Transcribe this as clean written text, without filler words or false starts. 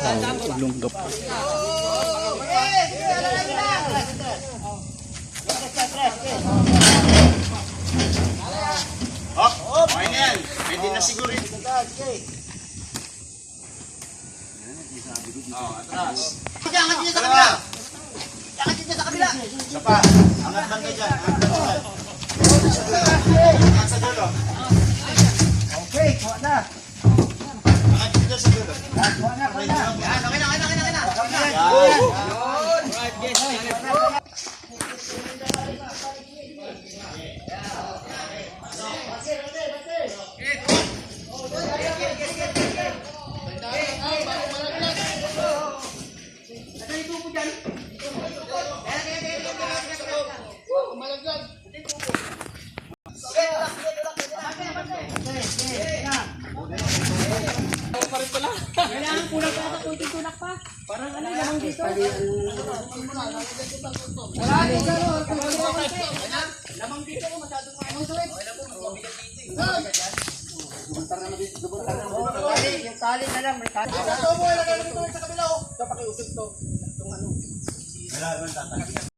Ulunggap. Oh, okay na yan. Pwede na siguro yun. Atras. Angat niya sa kabila. Angat niya sa kabila. Isa pa. Angat lang ka dyan. Angat sa dulo. Okay, kuha na. Angat dito sa dulo. Kuha na, kuha na. Yan, okay na. Kailangan kulang pa sa kunting tulak pa. Parang ano lang dito. Wala dito. Lamang dito ko masyadong maayos. Yung tali na lang. May tali. Ito mo, ilagay mo ito sa kabila. Wala naman tatang.